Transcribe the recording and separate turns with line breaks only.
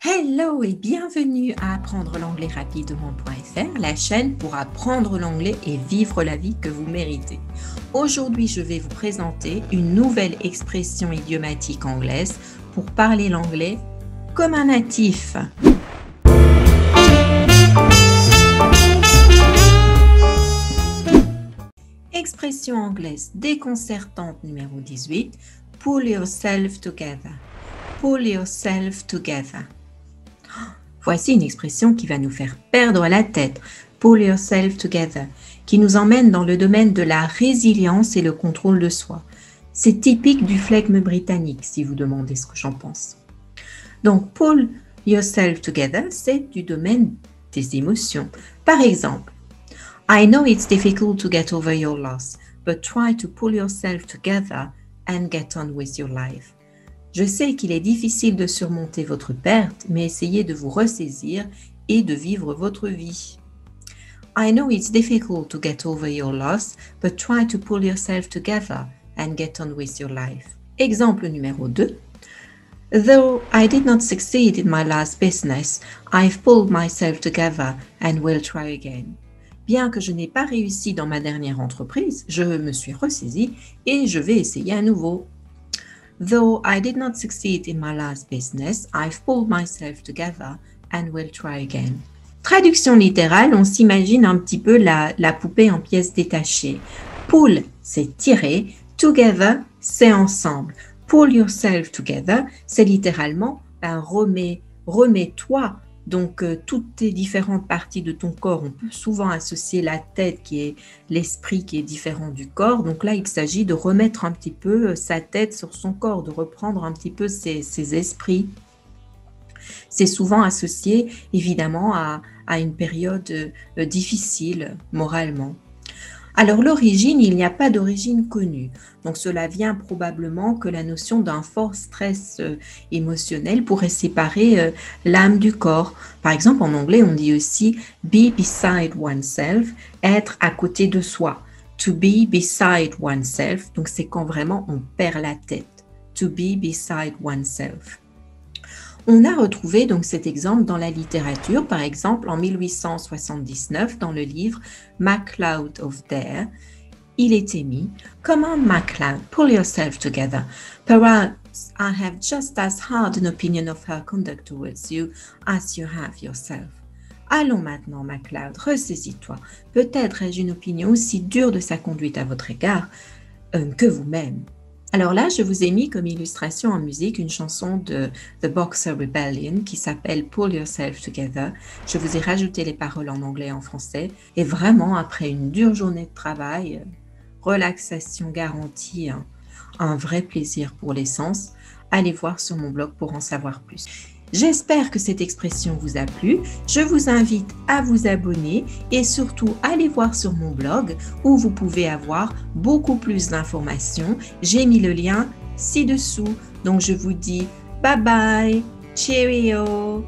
Hello et bienvenue à apprendre l'anglais rapidement.fr, la chaîne pour apprendre l'anglais et vivre la vie que vous méritez. Aujourd'hui, je vais vous présenter une nouvelle expression idiomatique anglaise pour parler l'anglais comme un natif. Expression anglaise déconcertante numéro 18, pull yourself together. Pull yourself together. Voici une expression qui va nous faire perdre la tête, pull yourself together, qui nous emmène dans le domaine de la résilience et le contrôle de soi. C'est typique du flegme britannique, si vous demandez ce que j'en pense. Donc, pull yourself together, c'est du domaine des émotions. Par exemple, I know it's difficult to get over your loss, but try to pull yourself together and get on with your life. Je sais qu'il est difficile de surmonter votre perte, mais essayez de vous ressaisir et de vivre votre vie. I know it's difficult to get over your loss, but try to pull yourself together and get on with your life. Exemple numéro 2. Though I did not succeed in my last business, I've pulled myself together and will try again. Bien que je n'ai pas réussi dans ma dernière entreprise, je me suis ressaisie et je vais essayer à nouveau. Though I did not succeed in my last business, I've pulled myself together and will try again. Traduction littérale, on s'imagine un petit peu la poupée en pièces détachées. Pull, c'est tirer. Together, c'est ensemble. Pull yourself together, c'est littéralement remets-toi. Donc, toutes les différentes parties de ton corps, on peut souvent associer la tête qui est l'esprit qui est différent du corps. Donc là, il s'agit de remettre un petit peu sa tête sur son corps, de reprendre un petit peu ses esprits. C'est souvent associé évidemment à une période difficile moralement. Alors l'origine, il n'y a pas d'origine connue. Donc cela vient probablement que la notion d'un fort stress émotionnel pourrait séparer l'âme du corps. Par exemple, en anglais, on dit aussi be beside oneself, être à côté de soi. To be beside oneself, donc c'est quand vraiment on perd la tête. To be beside oneself. On a retrouvé donc cet exemple dans la littérature, par exemple en 1879 dans le livre MacLeod of Dare. Il était mis « Come on, MacLeod, pull yourself together. Perhaps I have just as hard an opinion of her conduct towards you as you have yourself. » Allons maintenant, MacLeod, ressaisis-toi. Peut-être ai-je une opinion aussi dure de sa conduite à votre égard que vous-même. Alors là, je vous ai mis comme illustration en musique une chanson de The Boxer Rebellion qui s'appelle « Pull Yourself Together ». Je vous ai rajouté les paroles en anglais et en français. Et vraiment, après une dure journée de travail, relaxation garantie, un vrai plaisir pour les sens, allez voir sur mon blog pour en savoir plus. J'espère que cette expression vous a plu. Je vous invite à vous abonner et surtout allez voir sur mon blog où vous pouvez avoir beaucoup plus d'informations. J'ai mis le lien ci-dessous. Donc je vous dis bye bye, cheerio.